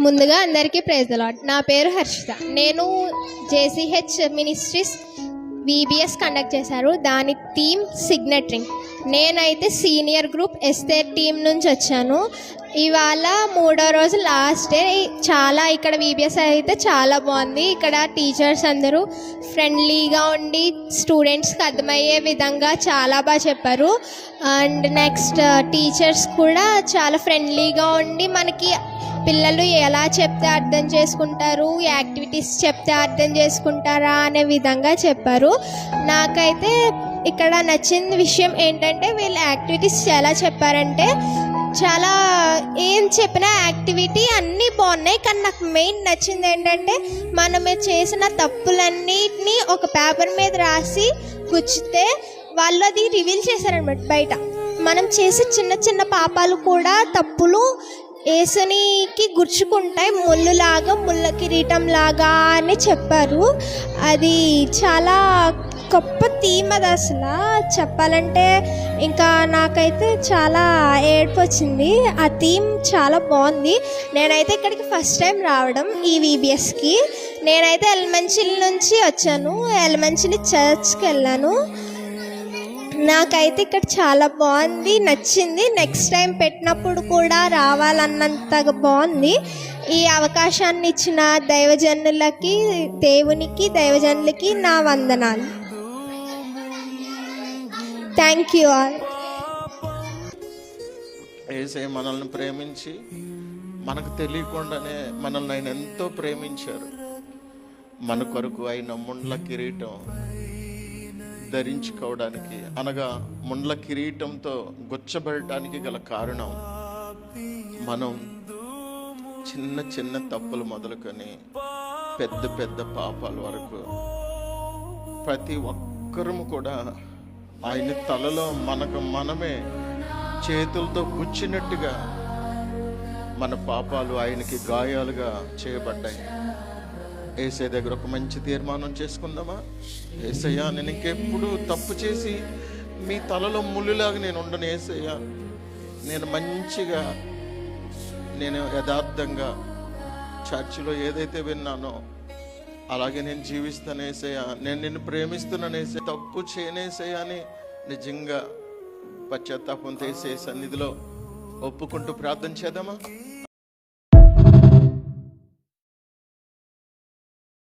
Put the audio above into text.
ముందుగా అందరికీ praise the lord. నా పేరు హర్షిత. నేను జేసీహెచ్ మినిస్ట్రీస్ వీబీఎస్ కండక్ట్ చేశారు. దాని థీమ్ సిగ్నటరింగ్. నేనైతే సీనియర్ గ్రూప్ ఎస్తేర్ టీం నుంచి వచ్చాను. ఇవాళ 3వ రోజు లాస్ట్ డే. ఇక్కడ వీబీఎస్ అయితే చాలా బాగుంది. ఇక్కడ టీచర్స్ అందరూ ఫ్రెండ్లీగా ఉండి స్టూడెంట్స్కి అర్థమయ్యే విధంగా చాలా బాగా చెప్పారు. అండ్ నెక్స్ట్ టీచర్స్ కూడా చాలా ఫ్రెండ్లీగా ఉండి మనకి పిల్లలు ఎలా చెప్తే అర్థం చేసుకుంటారు, యాక్టివిటీస్ చెప్తే అర్థం చేసుకుంటారా అనే విధంగా చెప్పారు. నాకైతే ఇక్కడ నచ్చిన విషయం ఏంటంటే వీళ్ళు యాక్టివిటీస్ ఎలా చెప్పారంటే చాలా ఏం చెప్పినా యాక్టివిటీ అన్నీ బాగున్నాయి. కానీ నాకు మెయిన్ నచ్చింది ఏంటంటే మనం చేసిన తప్పులన్నిటినీ ఒక పేపర్ మీద రాసి గుచ్చితే వాళ్ళు అది రివీల్ చేశారనమాట బయట. మనం చేసే చిన్న చిన్న పాపాలు కూడా తప్పులు యేసునికి గుర్చుకుంటాయి, ముళ్ళ కిరీటం లాగా అని చెప్పారు. అది చాలా గొప్ప థీమ్ అది. అసలు చెప్పాలంటే ఇంకా నాకైతే చాలా ఏడుపు వచ్చింది. ఆ థీమ్ చాలా బాగుంది. నేనైతే ఇక్కడికి ఫస్ట్ టైం రావడం ఈ వీబీఎస్కి. నేనైతే ఎలమంచిలి నుంచి వచ్చాను. ఎలమంచిలి చర్చ్కి వెళ్ళాను. నాకైతే ఇక్కడ చాలా బాగుంది, నచ్చింది. నెక్స్ట్ టైం పెట్టినప్పుడు కూడా రావాలన్నంతగా బాగుంది. ఈ అవకాశాన్ని ఇచ్చిన దైవజనులకి, దేవునికి, దైవజనులకి నా వందనాలు. Thank you all. యేసయ్య మనల్ని ప్రేమించి మనకు తెలియకుండానే మనల్ని ఆయన ఎంతో ప్రేమించారు. మన కొరకు ఆయన ముండ్ల కిరీటం ధరించుకోవడానికి, అనగా ముండ్ల కిరీటంతో గుచ్చబడటానికి గల కారణం మనం చిన్న చిన్న తప్పులు మొదలుకొని పెద్ద పెద్ద పాపాల వరకు ప్రతి ఒక్కరము కూడా ఆయన తలలో మనమే చేతులతో గుచ్చినట్టుగా మన పాపాలు ఆయనకి గాయాలుగా చేయబడ్డాయి. యేసయ్య దగ్గర ఒక మంచి తీర్మానం చేసుకుందామా? యేసయ్య, నేను ఇంకెప్పుడు తప్పు చేసి మీ తలలో ముళ్ళులాగా నేను ఉండను. యేసయ్య, నేను మంచిగా, నేను యథార్థంగా చర్చిలో ఏదైతే విన్నానో అలాగే నేను జీవిస్తాను. యేసయ్య, నేను నిన్ను ప్రేమిస్తున్నాను. యేసయ్య, తప్పు చేయనేసయ్య అని నిజంగా పశ్చాత్తాపంతో యేసయ్య సన్నిధిలో ఒప్పుకుంటూ ప్రార్థన చేద్దామా?